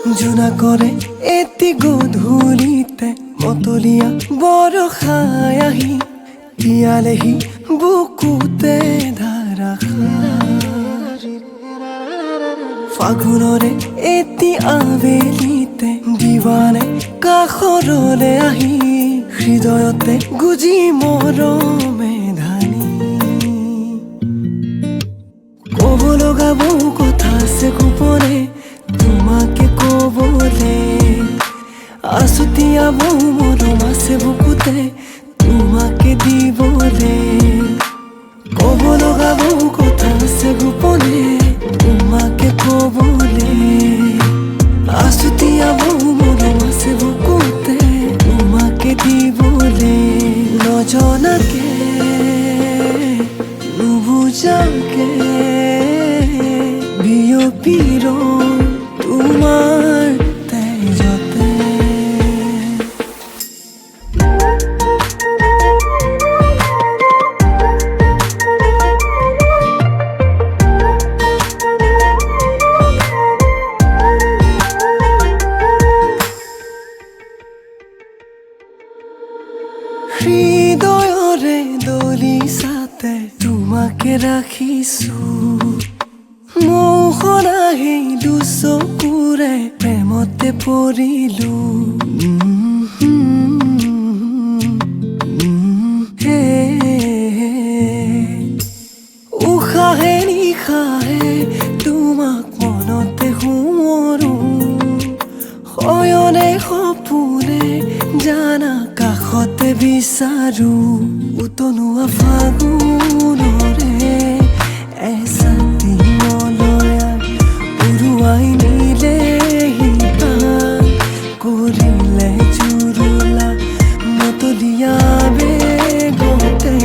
জোনা কৰে এটি গধূলিতে মতলীয়া বৰষাই আহি তিয়ালেহি বুকুতে ধাৰাসাৰ ফাগুনৰে এটি আবেলিতে দিৱানে কাষৰলে আহি হৃদয়তে গুজি মৰমে ধানি ক'ব লগা বহু কথা আছে গোপনে তোমাকে ক'বলে আছুতীয়া বহু মৰম আছে বুকুতে তোমাকে দিবলে ক'ব লগা বহু কথা আছে গোপনে তোমাকে ক'বলে আছুতীয়া বহু মৰম আছে বুকুতে তোমাকে দিবলে নজনাকে নুবুজাকে বিয়পিৰ তোমাৰ তেজতে হৃদয়ৰে দলিছাতে তোমাকে ৰাখিছো মোহনাহি দুচকুৰে প্ৰেমতে পৰিলো উশাহে নিশাহে তোমাক মনতে সোঁৱৰো শয়নে সপোনে জানা কাষতে বিচাৰো উতনুৱা ফাগুনৰে এচাতি মলয়া উৰুৱাই নিলেহি প্ৰাণ কৰিলে জুৰুলা মতলীয়া বেগতে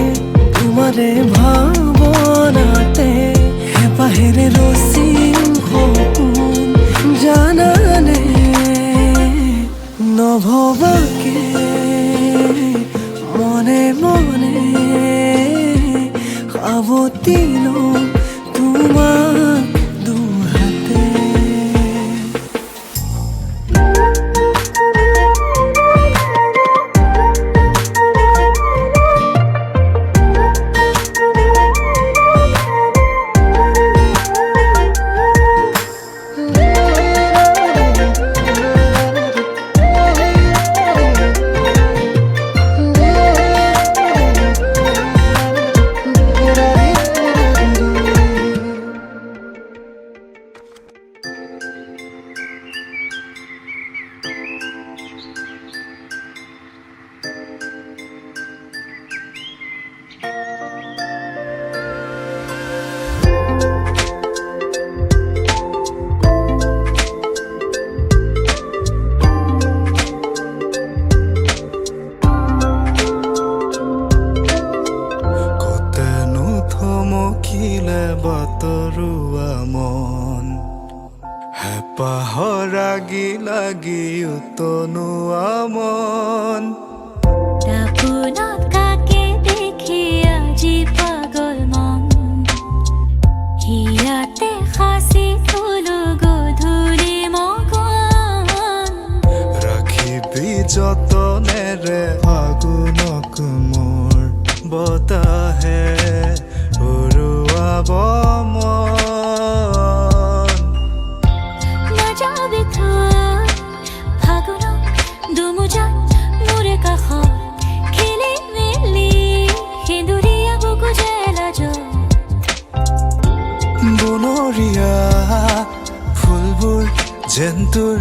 তোমাৰে ভাৱনাতে হেঁপাহেৰে ৰচিম সপোন জানানে নভবাকে মনে মনে সাৱটি লওঁ তোমাক দুহাতে বাতৰুৱা মন হেঁপাহৰ লাগি লাগি উতনুৱা মন দাপোনত কাকে দেখি আজি পাগল মন হিয়াতে সাঁচি থলো গধূলি মগন ৰাখিবি যতনেৰে ফাগুনক মোৰ বতাহে উৰুৱাব মন নাযাবি থৈ ফাগুনত দুমুজাত মোৰে কাষত খেলি মেলি সেন্দুৰীয়া বুকু জেলাজত বনৰীয়া ফুলবোৰ যেন তোৰ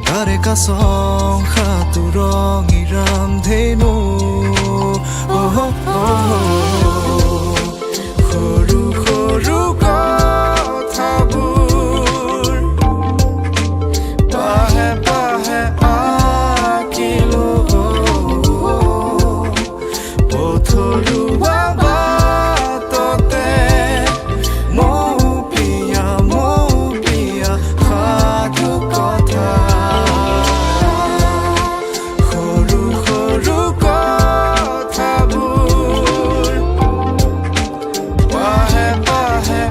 তাৰে কাছং সাতো ৰঙিৰাম ধেনু সৰু সৰু কথাবোৰ পাহে পাহে আঁকিলো পথৰুৱা বাটতে মৌ পিয়া সাধু কথা সৰু সৰু কথাবোৰ পাহে পাহে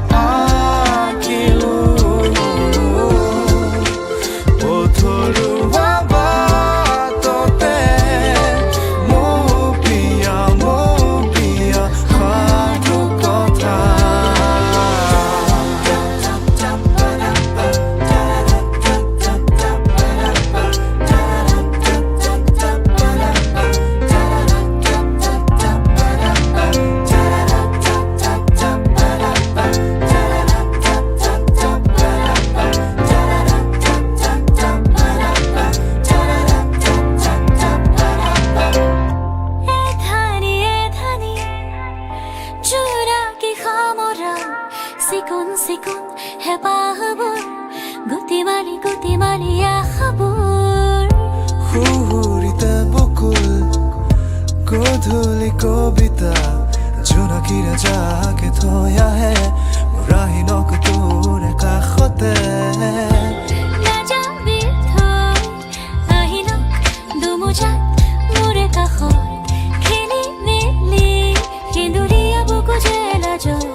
গুটি মালিয়া খাবৰ সুহুৰিতে বকুল গধূলি কবিতা জোনাকীৰে জাকে থৈ আহে মোৰ আহিনক তোৰ কাষতে নাযাবি থৈ আহিনক দুমুজাত মোৰে কাষত খেলি মেলি সেন্দুৰীয়া বুকু যে লাজত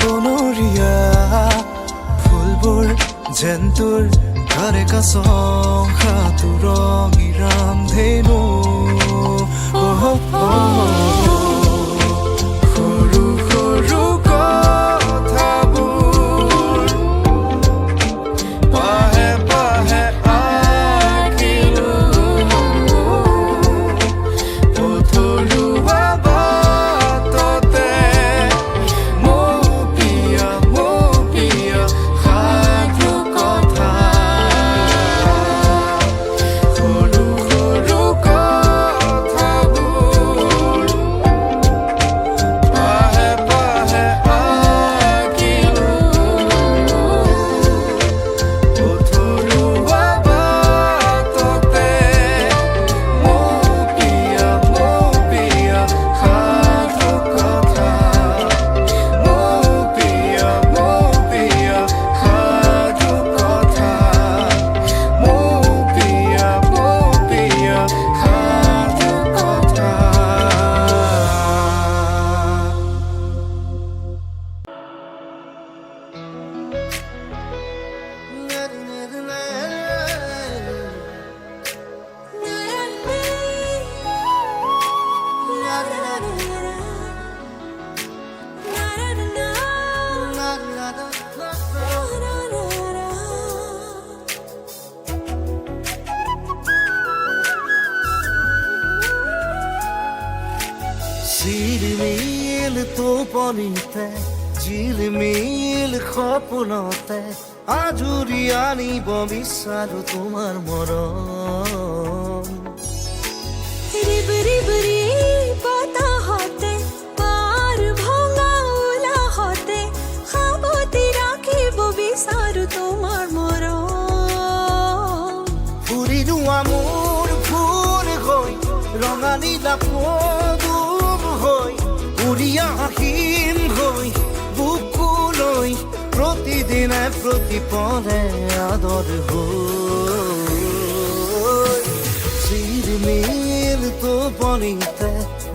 বনৰীয়া ফুলবোৰ যেন তোৰ ঘৰে কাছংখা তোৰ ৰঙিৰাম ধেনু সৰু সৰু কথাবোৰ পাহে পাহে আঁকিলো পথৰুৱা বাটতে মোৰ প্ৰিয় সাধু কথা সৰু সৰু কথাবোৰ পাহে পাহে আঁকিলো পথৰুৱা বাটতে মোৰ প্ৰিয় সাধু কথা মোৰ প্ৰিয় সাধু কথা মোৰ প্ৰিয় সাধু কথা ঝিলমিল টোপনিতে ঝিলমিল সপোনতে আজুৰি আনিব বিচাৰো তোমাৰ মৰম ৰিব ৰিব ৰি বতাহতে পাৰ ভঙা উলাহতে সাবতি ৰাখিব বিচাৰো তোমাৰ মৰম ফুৰিলো মোৰ ফুল হৈ ৰঙা নীলা পদুম হৈ উৰিয়া আহিম হৈ বুকুলৈ প্ৰতিদিনে প্ৰতিপদে আদৰ হৈ ঝিলমিল টোপনিতে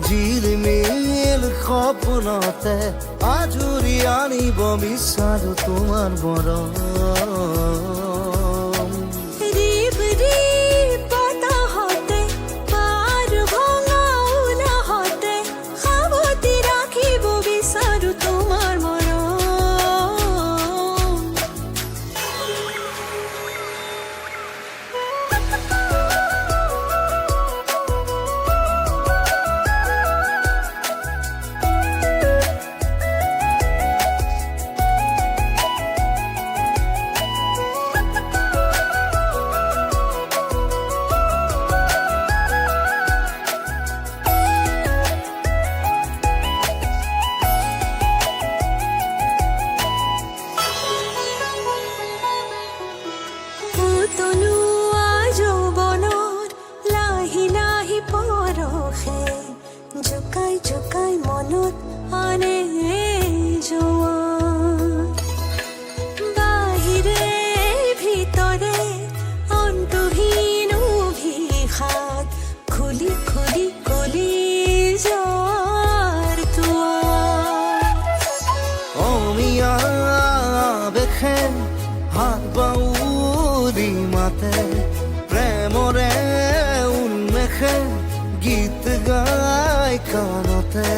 ঝিলমিল সপোনতে আজুৰি আনিব বিচাৰো তোমাৰ মৰম ৰিব ৰি বতাহতে পাৰ ভঙা উলাহতে সাবতি ৰাখিব বিচাৰো তোমাৰ মৰম পুতনুৱা যৌৱনৰ লাহি লাহি পৰখে জোকাই জোকাই মনত আনে জোৱান বাহিৰে ভিতৰে অন্তহীন অভিশাপ খুলি খুলি কলি যাৰ দুৱাৰ অমিয়া বেখে হাত বাউৰি মাতে প্ৰেমৰে উন্মেখে গীত গায় কানতে